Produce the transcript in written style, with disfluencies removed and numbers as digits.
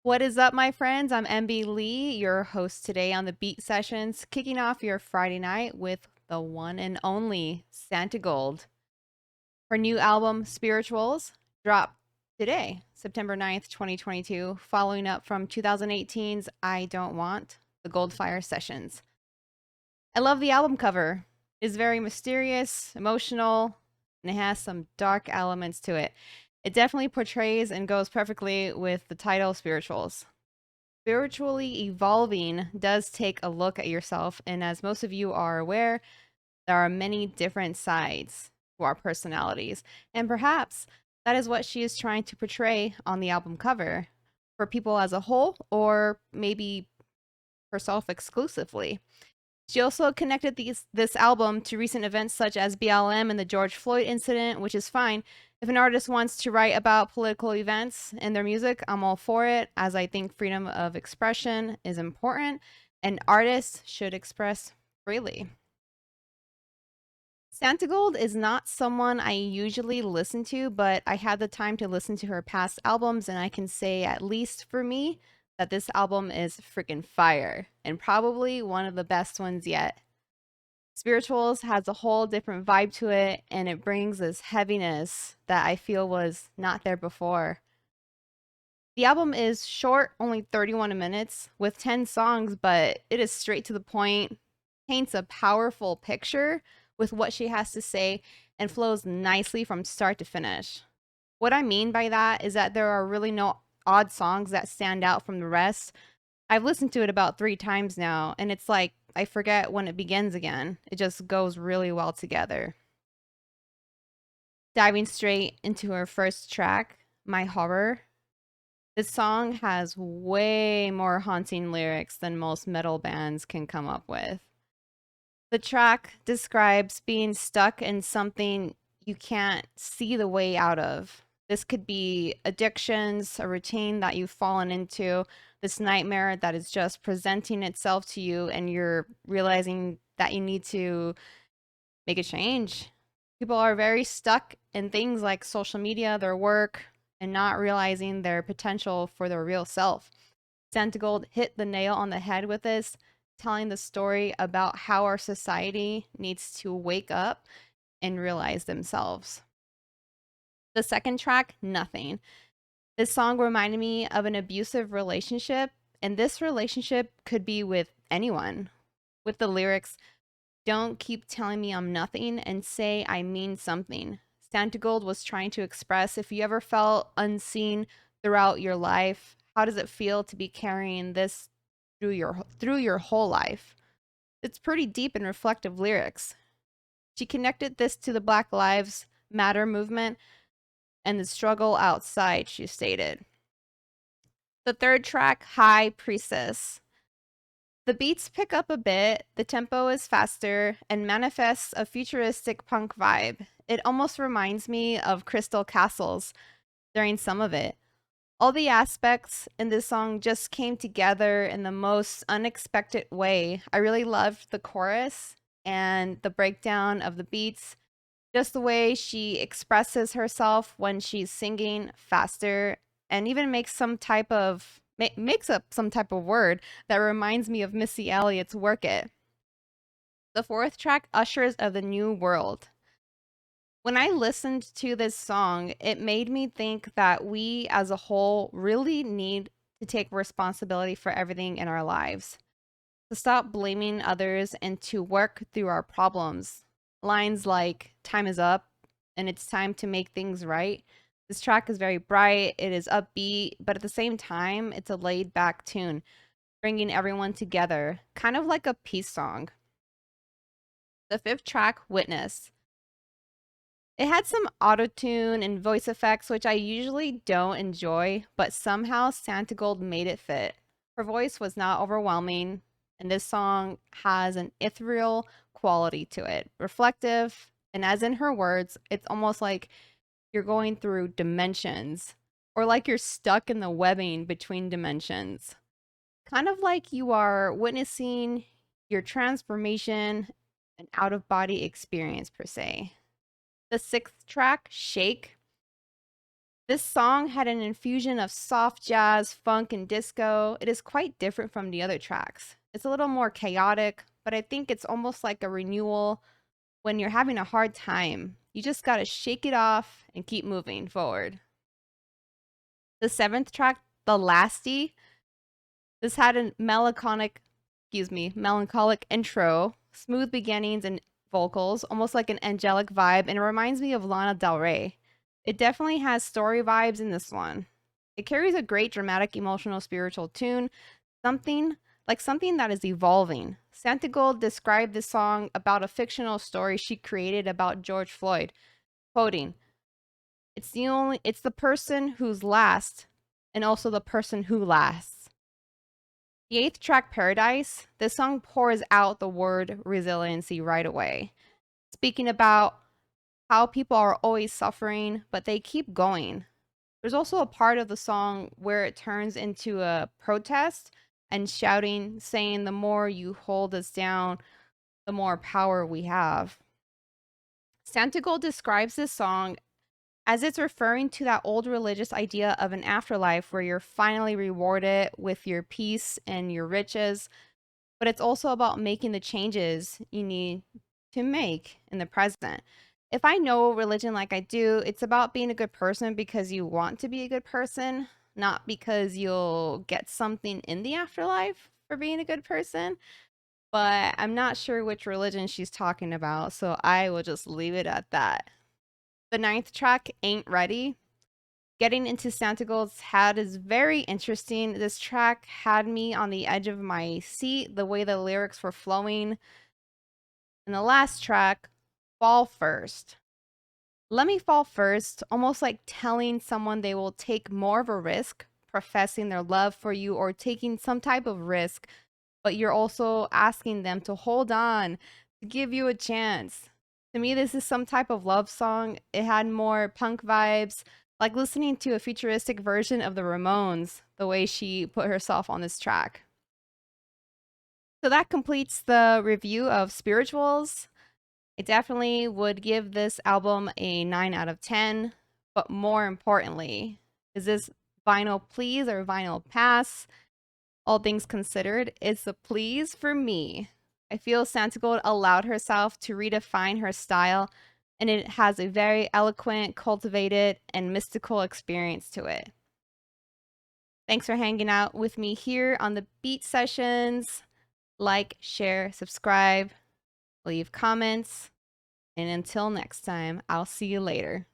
What is up, my friends? I'm MB Lee, your host today on the Beat Sessions, kicking off your Friday night with the one and only Santigold. Her new album, Spirituals, dropped today, September 9th, 2022, following up from 2018's I Don't Want, the Goldfire Sessions. I love the album cover. It's very mysterious, emotional, and it has some dark elements to it. It definitely portrays and goes perfectly with the title Spirituals. Spiritually evolving does take a look at yourself, and as most of you are aware, there are many different sides to our personalities, and perhaps that is what she is trying to portray on the album cover for people as a whole, or maybe herself exclusively. She also connected this album to recent events such as BLM and the George Floyd incident, which is fine. If an artist wants to write about political events in their music, I'm all for it, as I think freedom of expression is important and artists should express freely. Santigold is not someone I usually listen to, but I had the time to listen to her past albums, and I can say, at least for me, that this album is freaking fire and probably one of the best ones yet. Spirituals has a whole different vibe to it, and it brings this heaviness that I feel was not there before. The album is short, only 31 minutes, with 10 songs, but it is straight to the point, paints a powerful picture with what she has to say, and flows nicely from start to finish. What I mean by that is that there are really no odd songs that stand out from the rest. I've listened to it about 3 times now, and it's like I forget when it begins again. It just goes really well together. Diving straight into her first track, My Horror. This song has way more haunting lyrics than most metal bands can come up with. The track describes being stuck in something you can't see the way out of. This could be addictions, a routine that you've fallen into, this nightmare that is just presenting itself to you, and you're realizing that you need to make a change. People are very stuck in things like social media, their work, and not realizing their potential for their real self. Santigold hit the nail on the head with this, telling the story about how our society needs to wake up and realize themselves. The second track, Nothing. This song reminded me of an abusive relationship, and this relationship could be with anyone. With the lyrics, don't keep telling me I'm nothing and say I mean something. Santigold was trying to express if you ever felt unseen throughout your life, how does it feel to be carrying this through your whole life? It's pretty deep and reflective lyrics. She connected this to the Black Lives Matter movement and the struggle outside, she stated. The third track, High Priestess. The beats pick up a bit, the tempo is faster, and manifests a futuristic punk vibe. It almost reminds me of Crystal Castles during some of it. All the aspects in this song just came together in the most unexpected way. I really loved the chorus and the breakdown of the beats, just the way she expresses herself when she's singing faster and even makes up some type of word that reminds me of Missy Elliott's Work It. The fourth track, Ushers of the New World. When I listened to this song, it made me think that we as a whole really need to take responsibility for everything in our lives, to stop blaming others and to work through our problems. Lines like, time is up and it's time to make things right. This track is very bright, it is upbeat, but at the same time, it's a laid back tune, bringing everyone together, kind of like a peace song. The fifth track, Witness. It had some auto-tune and voice effects, which I usually don't enjoy, but somehow Santigold made it fit. Her voice was not overwhelming, and this song has an ethereal quality to it, reflective, and as in her words, it's almost like you're going through dimensions, or like you're stuck in the webbing between dimensions. Kind of like you are witnessing your transformation, an out-of-body experience per se. The sixth track, Shake. This song had an infusion of soft jazz, funk, and disco. It is quite different from the other tracks. It's a little more chaotic, but I think it's almost like a renewal when you're having a hard time. You just gotta shake it off and keep moving forward. The seventh track, The Lasty, this had a melancholic intro, smooth beginnings and vocals, almost like an angelic vibe, and it reminds me of Lana Del Rey. It definitely has story vibes in this one. It carries a great dramatic, emotional, spiritual tune, something that is evolving. Santigold described this song about a fictional story she created about George Floyd, quoting, it's the person who's last and also the person who lasts. The eighth track, Paradise, this song pours out the word resiliency right away, speaking about how people are always suffering, but they keep going. There's also a part of the song where it turns into a protest and shouting, saying, the more you hold us down, the more power we have. Santigold describes this song as it's referring to that old religious idea of an afterlife where you're finally rewarded with your peace and your riches, but it's also about making the changes you need to make in the present. If I know religion like I do, it's about being a good person because you want to be a good person, not because you'll get something in the afterlife for being a good person. But I'm not sure which religion she's talking about, so I will just leave it at that. The ninth track, Ain't Ready. Getting into Santigold's head is very interesting. This track had me on the edge of my seat, the way the lyrics were flowing. And the last track, Fall First. Let me fall first, almost like telling someone they will take more of a risk, professing their love for you or taking some type of risk, but you're also asking them to hold on, to give you a chance. To me, this is some type of love song. It had more punk vibes, like listening to a futuristic version of the Ramones, the way she put herself on this track. So that completes the review of Spirituals. I definitely would give this album a 9 out of 10, but more importantly, is this vinyl please or vinyl pass? All things considered, it's a please for me. I feel Santigold allowed herself to redefine her style, and it has a very eloquent, cultivated, and mystical experience to it. Thanks for hanging out with me here on the Beat Sessions. Like, share, subscribe, leave comments. And until next time, I'll see you later.